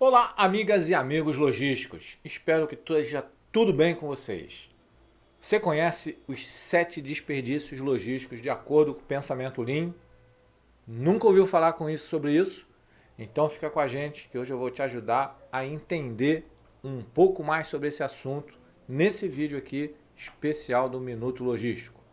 Olá, amigas e amigos logísticos. Espero que esteja tudo bem com vocês. Você conhece os 7 desperdícios logísticos de acordo com o pensamento Lean? Nunca ouviu falar sobre isso? Então fica com a gente que hoje eu vou te ajudar a entender um pouco mais sobre esse assunto nesse vídeo aqui especial do Minuto Logístico.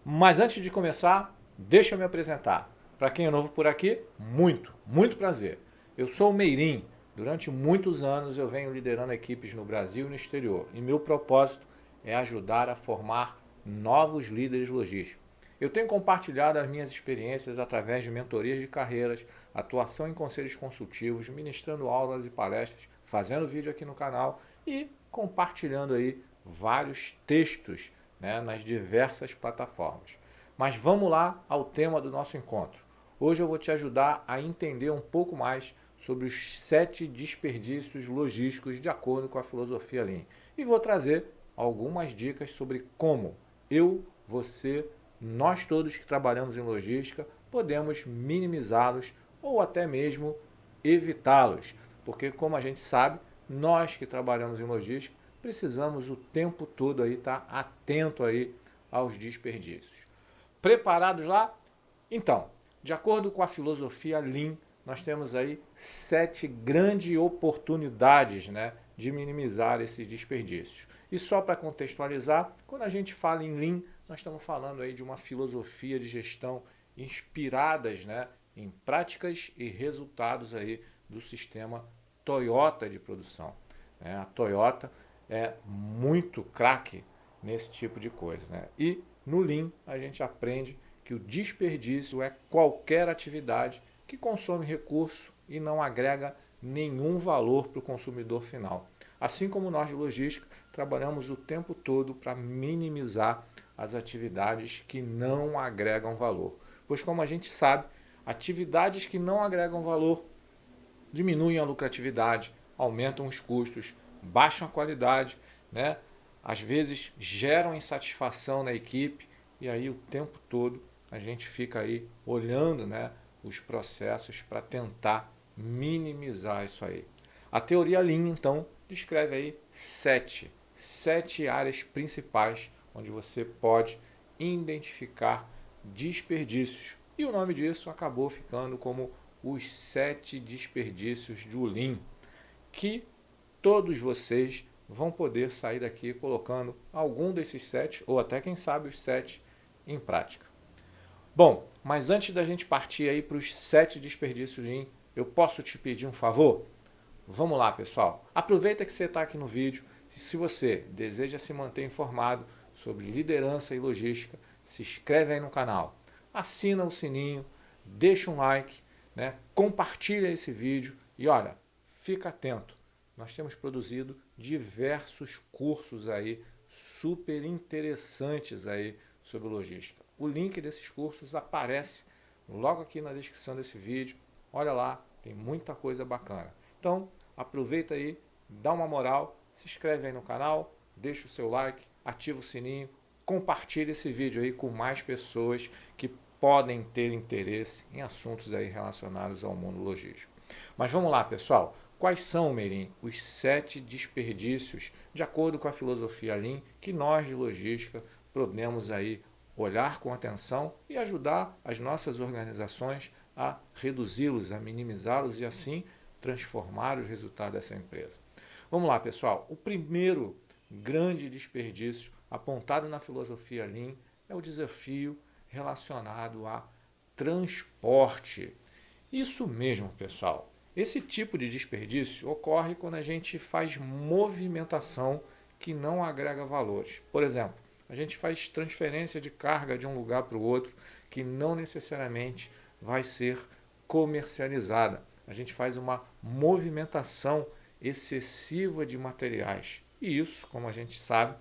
Mas antes de começar, deixa eu me apresentar. Para quem é novo por aqui, muito prazer. Eu sou o Meirim. Durante muitos anos eu venho liderando equipes no Brasil e no exterior. E meu propósito é ajudar a formar novos líderes logísticos. Eu tenho compartilhado as minhas experiências através de mentorias de carreiras, atuação em conselhos consultivos, ministrando aulas e palestras, fazendo vídeo aqui no canal e compartilhando aí vários textos, né, nas diversas plataformas. Mas vamos lá ao tema do nosso encontro. Hoje eu vou te ajudar a entender um pouco mais sobre os 7 desperdícios logísticos de acordo com a filosofia Lean. E vou trazer algumas dicas sobre como eu, você, nós todos que trabalhamos em logística podemos minimizá-los ou até mesmo evitá-los. Porque como a gente sabe, nós que trabalhamos em logística precisamos o tempo todo aí estar atento aí aos desperdícios. Preparados lá? Então, de acordo com a filosofia Lean, nós temos aí 7 grandes oportunidades, né, de minimizar esses desperdícios. E só para contextualizar, quando a gente fala em Lean, nós estamos falando aí de uma filosofia de gestão inspiradas, né, em práticas e resultados aí do sistema Toyota de produção. A Toyota é muito craque nesse tipo de coisa, né? E no Lean a gente aprende que o desperdício é qualquer atividade que consome recurso e não agrega nenhum valor para o consumidor final. Assim como nós de logística trabalhamos o tempo todo para minimizar as atividades que não agregam valor. Pois como a gente sabe, atividades que não agregam valor diminuem a lucratividade, aumentam os custos, baixam a qualidade, né? Às vezes geram insatisfação na equipe e aí o tempo todo a gente fica aí olhando, né, os processos para tentar minimizar isso aí. A teoria Lean, então, descreve aí sete áreas principais onde você pode identificar desperdícios. E o nome disso acabou ficando como os 7 desperdícios do Lean, que todos vocês vão poder sair daqui colocando algum desses 7, ou até quem sabe os 7 em prática. Bom, mas antes da gente partir aí para os 7 desperdícios Lean, eu posso te pedir um favor? Vamos lá, pessoal. Aproveita que você está aqui no vídeo. Se você deseja se manter informado sobre liderança e logística, se inscreve aí no canal, assina o sininho, deixa um like, né? Compartilha esse vídeo e olha, fica atento. Nós temos produzido diversos cursos aí super interessantes aí sobre logística. O link desses cursos aparece logo aqui na descrição desse vídeo. Olha lá, tem muita coisa bacana. Então, aproveita aí, dá uma moral, se inscreve aí no canal, deixa o seu like, ativa o sininho, compartilha esse vídeo aí com mais pessoas que podem ter interesse em assuntos aí relacionados ao mundo logístico. Mas vamos lá, pessoal. Quais são, Meirim, os 7 desperdícios, de acordo com a filosofia Lean, que nós de logística podemos aí olhar com atenção e ajudar as nossas organizações a reduzi-los, a minimizá-los e assim transformar os resultados dessa empresa. Vamos lá, pessoal. O primeiro grande desperdício apontado na filosofia Lean é o desafio relacionado a transporte. Isso mesmo, pessoal. Esse tipo de desperdício ocorre quando a gente faz movimentação que não agrega valores. Por exemplo, a gente faz transferência de carga de um lugar para o outro que não necessariamente vai ser comercializada. A gente faz uma movimentação excessiva de materiais. E isso, como a gente sabe,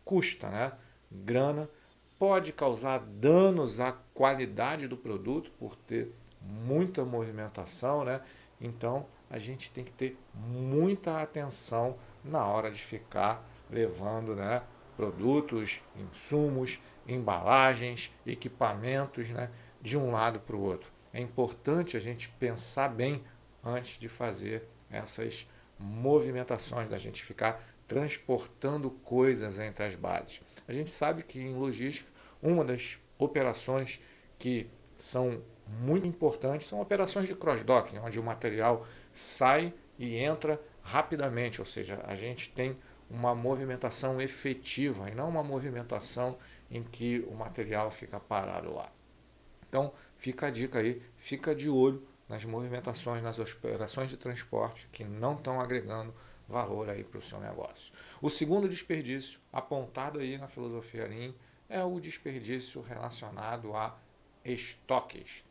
custa, né? Grana, pode causar danos à qualidade do produto por ter muita movimentação, né? Então a gente tem que ter muita atenção na hora de ficar levando, né, produtos, insumos, embalagens, equipamentos, né, de um lado para o outro. É importante a gente pensar bem antes de fazer essas movimentações, da gente ficar transportando coisas entre as bases. A gente sabe que em logística, uma das operações que são muito importantes são operações de cross-docking, onde o material sai e entra rapidamente, ou seja, a gente tem uma movimentação efetiva e não uma movimentação em que o material fica parado lá. Então, fica a dica aí, fica de olho nas movimentações, nas operações de transporte que não estão agregando valor aí para o seu negócio. O segundo desperdício apontado aí na filosofia Lean é o desperdício relacionado a estoques,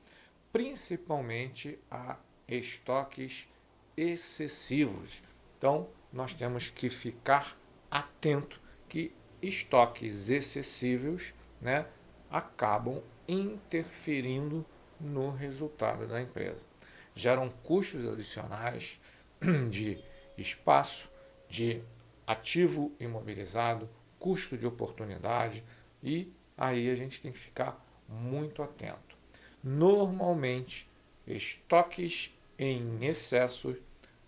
principalmente a estoques excessivos. Então, nós temos que ficar atento que estoques excessivos, né, acabam interferindo no resultado da empresa. Geram custos adicionais de espaço, de ativo imobilizado, custo de oportunidade, e aí a gente tem que ficar muito atento. Normalmente, estoques em excesso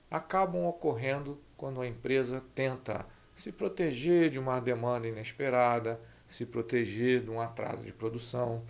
acabam ocorrendo quando a empresa tenta se proteger de uma demanda inesperada, se proteger de um atraso de produção,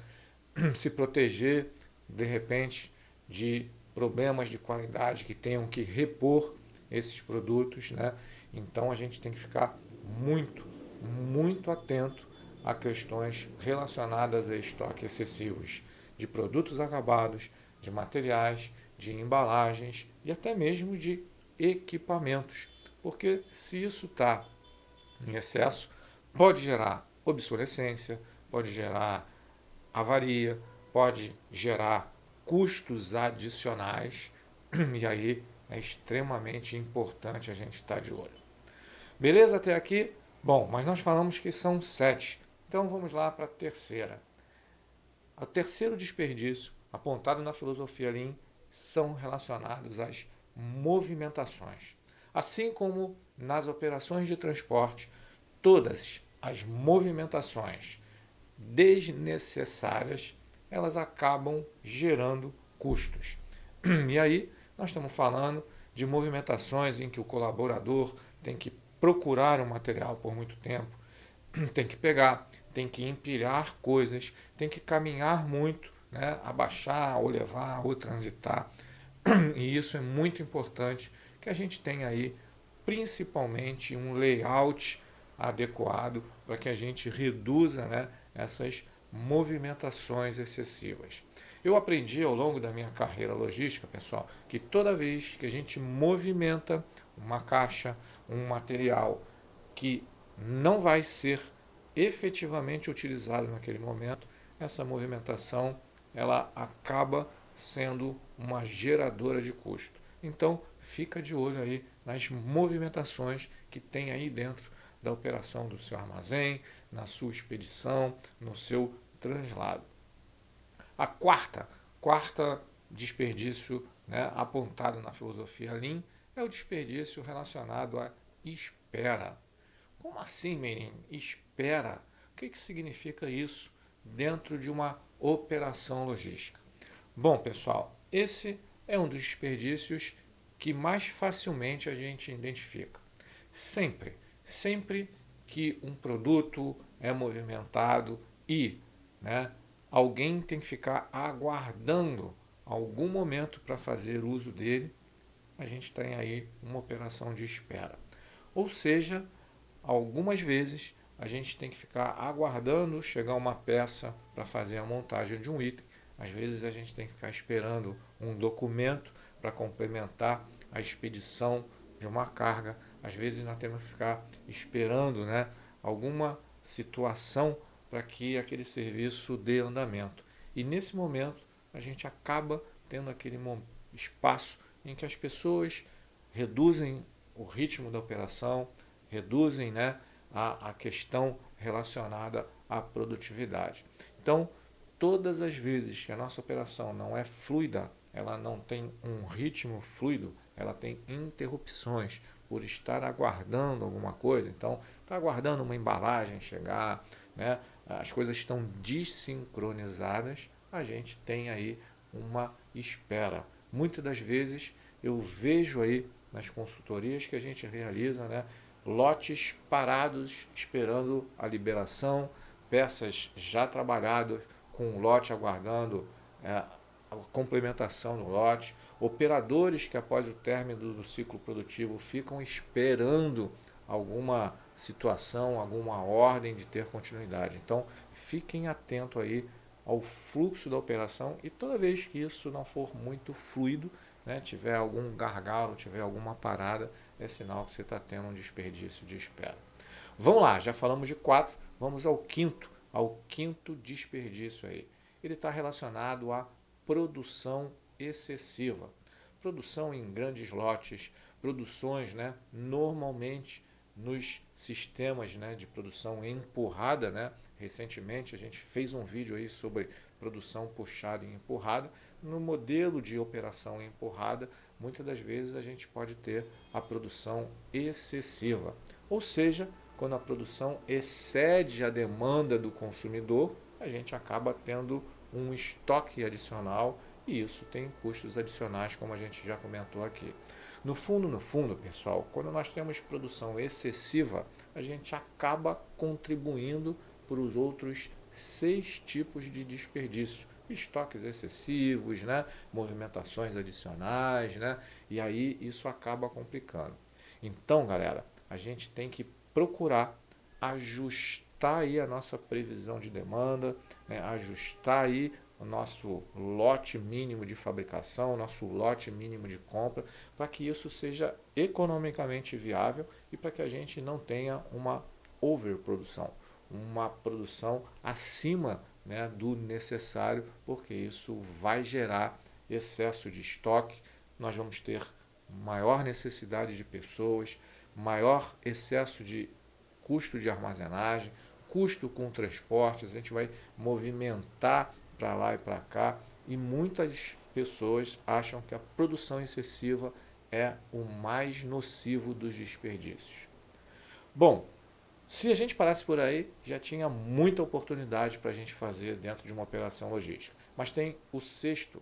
se proteger, de repente, de problemas de qualidade que tenham que repor esses produtos, né? Então a gente tem que ficar muito atento a questões relacionadas a estoques excessivos de produtos acabados, de materiais, de embalagens e até mesmo de equipamentos, porque se isso está em excesso, pode gerar obsolescência, pode gerar avaria, pode gerar custos adicionais, e aí é extremamente importante a gente estar de olho. Beleza até aqui? Bom, mas nós falamos que são 7, então vamos lá para a terceira. O terceiro desperdício apontado na filosofia Lean são relacionados às movimentações. Assim como nas operações de transporte, todas as movimentações desnecessárias, elas acabam gerando custos. E aí nós estamos falando de movimentações em que o colaborador tem que procurar um material por muito tempo, tem que pegar, tem que empilhar coisas, tem que caminhar muito, né, abaixar ou levar ou transitar. E isso é muito importante que a gente tenha aí principalmente um layout adequado para que a gente reduza, né, essas movimentações excessivas. Eu aprendi ao longo da minha carreira logística, pessoal, que toda vez que a gente movimenta uma caixa, um material que não vai ser efetivamente utilizado naquele momento, essa movimentação ela acaba sendo uma geradora de custo. Então, fica de olho aí nas movimentações que tem aí dentro da operação do seu armazém, na sua expedição, no seu translado. A quarta desperdício, né, apontado na filosofia Lean é o desperdício relacionado à espera. Como assim, Menin? Espera. O que significa isso dentro de uma operação logística? Bom, pessoal, esse é um dos desperdícios que mais facilmente a gente identifica. Sempre que um produto é movimentado e, né, alguém tem que ficar aguardando algum momento para fazer uso dele, a gente tem aí uma operação de espera. Ou seja, algumas vezes a gente tem que ficar aguardando chegar uma peça para fazer a montagem de um item. Às vezes a gente tem que ficar esperando um documento para complementar a expedição de uma carga. Às vezes nós temos que ficar esperando, né, alguma situação para que aquele serviço dê andamento. E nesse momento a gente acaba tendo aquele espaço em que as pessoas reduzem o ritmo da operação, reduzem, né, a questão relacionada à produtividade. Então, todas as vezes que a nossa operação não é fluida, ela não tem um ritmo fluido, ela tem interrupções por estar aguardando alguma coisa. Então, está aguardando uma embalagem chegar, né? As coisas estão desincronizadas, a gente tem aí uma espera. Muitas das vezes eu vejo aí nas consultorias que a gente realiza, né, lotes parados esperando a liberação, peças já trabalhadas com o lote aguardando a complementação do lote, operadores que após o término do ciclo produtivo ficam esperando alguma situação, alguma ordem de ter continuidade. Então, fiquem atentos aí ao fluxo da operação e toda vez que isso não for muito fluido, né, tiver algum gargalo, tiver alguma parada, é sinal que você está tendo um desperdício de espera. Vamos lá, já falamos de 4, vamos ao quinto desperdício aí. Ele está relacionado à produção excessiva. Produção em grandes lotes, produções, né, normalmente nos sistemas, né, de produção empurrada, né? Recentemente a gente fez um vídeo aí sobre produção puxada e empurrada. No modelo de operação empurrada, muitas das vezes a gente pode ter a produção excessiva, ou seja, quando a produção excede a demanda do consumidor, a gente acaba tendo um estoque adicional e isso tem custos adicionais, como a gente já comentou aqui. No fundo, pessoal, quando nós temos produção excessiva, a gente acaba contribuindo para os outros 6 tipos de desperdício. Estoques excessivos, né? Movimentações adicionais, né? E aí isso acaba complicando. Então, galera, a gente tem que procurar ajustar aí a nossa previsão de demanda, né? Ajustar aí o nosso lote mínimo de fabricação, o nosso lote mínimo de compra, para que isso seja economicamente viável e para que a gente não tenha uma overprodução, uma produção acima, né, do necessário, porque isso vai gerar excesso de estoque, nós vamos ter maior necessidade de pessoas, maior excesso de custo de armazenagem, custo com transportes, a gente vai movimentar para lá e para cá e muitas pessoas acham que a produção excessiva é o mais nocivo dos desperdícios. Bom, se a gente parasse por aí, já tinha muita oportunidade para a gente fazer dentro de uma operação logística. Mas tem o sexto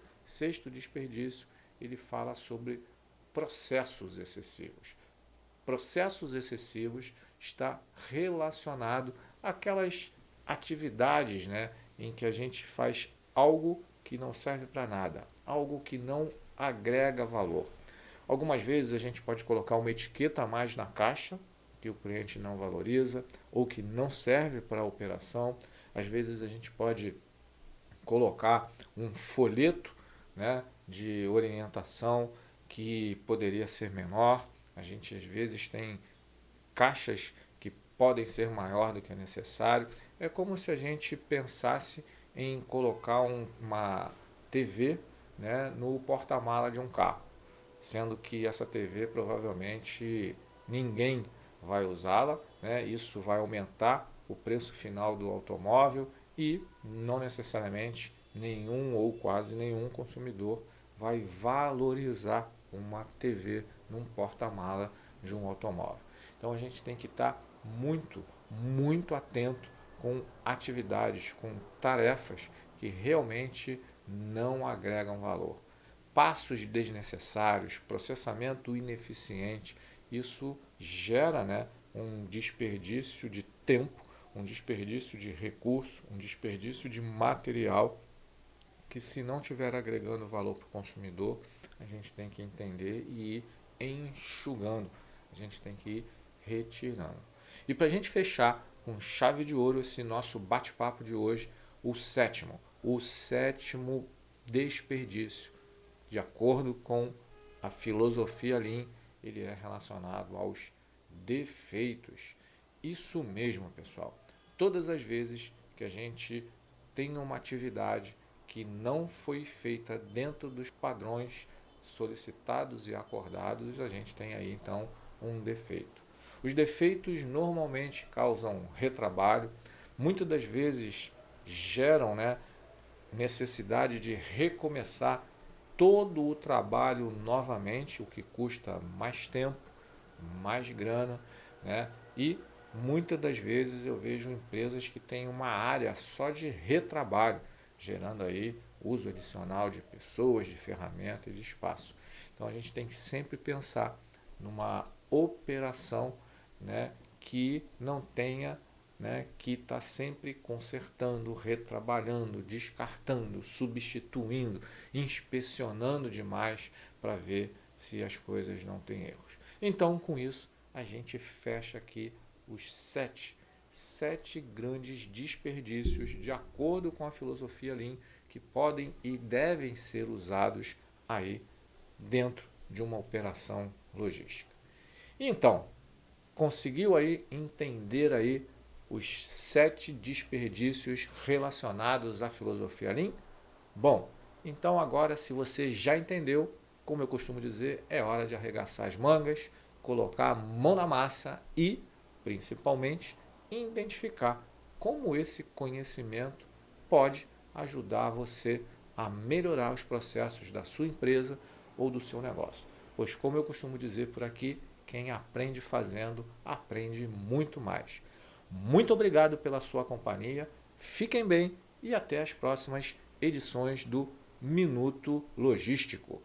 desperdício, ele fala sobre processos excessivos. Processos excessivos está relacionado àquelas atividades, né, em que a gente faz algo que não serve para nada, algo que não agrega valor. Algumas vezes a gente pode colocar uma etiqueta a mais na caixa que o cliente não valoriza ou que não serve para a operação. Às vezes a gente pode colocar um folheto, né, de orientação que poderia ser menor. A gente às vezes tem caixas que podem ser maior do que é necessário. É como se a gente pensasse em colocar uma TV, né, no porta-mala de um carro, sendo que essa TV provavelmente ninguém vai usá-la, né? Isso vai aumentar o preço final do automóvel e não necessariamente nenhum ou quase nenhum consumidor vai valorizar uma TV num porta-mala de um automóvel. Então a gente tem que estar muito atento com atividades, com tarefas que realmente não agregam valor. Passos desnecessários, processamento ineficiente, isso gera, né, um desperdício de tempo, um desperdício de recurso, um desperdício de material que, se não estiver agregando valor para o consumidor, a gente tem que entender e ir enxugando, a gente tem que ir retirando. E para a gente fechar com chave de ouro esse nosso bate-papo de hoje, o sétimo desperdício, de acordo com a filosofia Lean, ele é relacionado aos defeitos. Isso mesmo, pessoal. Todas as vezes que a gente tem uma atividade que não foi feita dentro dos padrões solicitados e acordados, a gente tem aí então um defeito. Os defeitos normalmente causam retrabalho, muitas das vezes geram, né, necessidade de recomeçar todo o trabalho novamente, o que custa mais tempo, mais grana, né? E muitas das vezes eu vejo empresas que têm uma área só de retrabalho, gerando aí uso adicional de pessoas, de ferramentas e de espaço. Então a gente tem que sempre pensar numa operação, né, que não tenha, né, que está sempre consertando, retrabalhando, descartando, substituindo, inspecionando demais para ver se as coisas não têm erros. Então, com isso, a gente fecha aqui os sete grandes desperdícios de acordo com a filosofia Lean que podem e devem ser usados aí dentro de uma operação logística. Então, conseguiu aí entender aí os 7 desperdícios relacionados à filosofia Lean? Bom, então agora se você já entendeu, como eu costumo dizer, é hora de arregaçar as mangas, colocar a mão na massa e, principalmente, identificar como esse conhecimento pode ajudar você a melhorar os processos da sua empresa ou do seu negócio. Pois, como eu costumo dizer por aqui, quem aprende fazendo, aprende muito mais. Muito obrigado pela sua companhia, fiquem bem e até as próximas edições do Minuto Logístico.